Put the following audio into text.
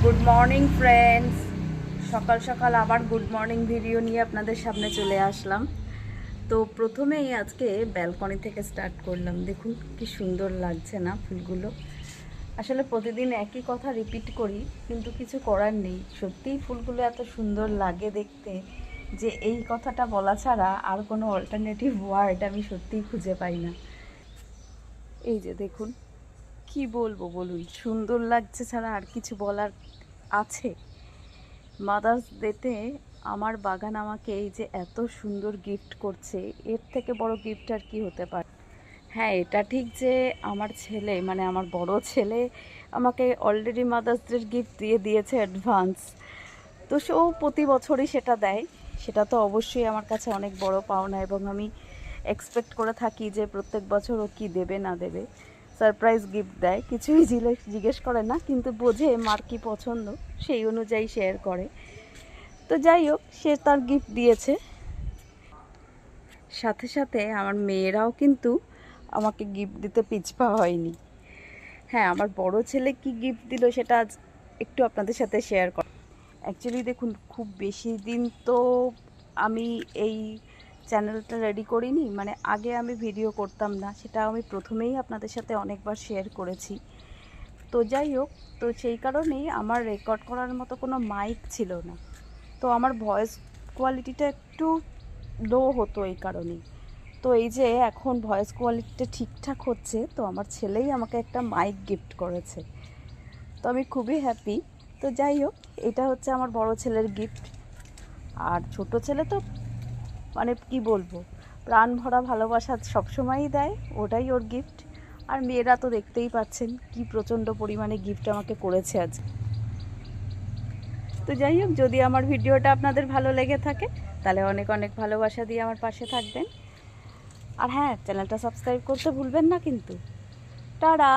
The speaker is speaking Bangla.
Good morning friends. সকাল সকাল আবার গুড মর্নিং ভিডিও নিয়ে আপনাদের সামনে চলে আসলাম। তো প্রথমেই আজকে ব্যালকনি থেকে স্টার্ট করলাম। দেখুন কি সুন্দর লাগছে না ফুলগুলো। আসলে প্রতিদিন একই কথা রিপিট করি, কিন্তু কিছু করার নেই। সত্যিই ফুলগুলো এত সুন্দর লাগে দেখতে যে এই কথাটা বলা ছাড়া আর কোনো অল্টারনেটিভ ওয়ার্ড আমি সত্যিই খুঁজে পাই না। এই যে দেখুন, কি বলবো বলুন, সুন্দর লাগছে ছাড়া আর কিছু বলার আছে? মাদার্স ডেতে আমার বাগান আমাকে এই যে এত সুন্দর গিফট করছে, এর থেকে বড় গিফট আর কি হতে পারে? হ্যাঁ, এটা ঠিক যে আমার ছেলে, মানে আমার বড় ছেলে আমাকে অলরেডি মাদার্স ডে গিফট দিয়ে দিয়েছে অ্যাডভান্স। তো সেও প্রতি বছরই সেটা দেয়। সেটা তো অবশ্যই আমার কাছে অনেক বড় পাওনা, এবং আমি এক্সপেক্ট করে থাকি যে প্রত্যেক বছর ও কী দেবে না দেবে। সারপ্রাইজ গিফট দেয়, কিছুই জিজ্ঞেস করে না, কিন্তু বোঝে মার কী পছন্দ, সেই অনুযায়ী শেয়ার করে। তো যাই হোক, সে তার গিফট দিয়েছে। সাথে সাথে আমার মেয়েরাও কিন্তু আমাকে গিফট দিতে পিছপা হয়নি। হ্যাঁ, আমার বড় ছেলে কি গিফট দিল সেটা আজ একটু আপনাদের সাথে শেয়ার কর। অ্যাকচুয়ালি দেখুন, খুব বেশি দিন তো আমি এই চ্যানেলটা রেডি করিনি। মানে আগে আমি ভিডিও করতাম না, সেটা আমি প্রথমেই আপনাদের সাথে অনেকবার শেয়ার করেছি। তো যাই হোক, তো সেই কারণেই আমার রেকর্ড করার মতো কোনো মাইক ছিল না। তো আমার ভয়েস কোয়ালিটিটা একটু লো হতো এই কারণেই। তো এই যে এখন ভয়েস কোয়ালিটিটা ঠিকঠাক হচ্ছে, তো আমার ছেলেই আমাকে একটা মাইক গিফট করেছে। তো আমি খুবই হ্যাপি। তো যাই হোক, এটা হচ্ছে আমার বড় ছেলের গিফট। আর ছোট ছেলে তো মানে কি বলবো, প্রাণ ভরা ভালোবাসা সবসময়ই দেয়, ওটাই ওর গিফট। আর মেয়েরা তো দেখতেই পাচ্ছেন কি প্রচণ্ড পরিমাণে গিফট আমাকে করেছে আজ। তো যাই হোক, যদি আমার ভিডিওটা আপনাদের ভালো লেগে থাকে তাহলে অনেক অনেক ভালোবাসা দিয়ে আমার পাশে থাকবেন। আর হ্যাঁ, চ্যানেলটা সাবস্ক্রাইব করতে ভুলবেন না কিন্তু। টাটা।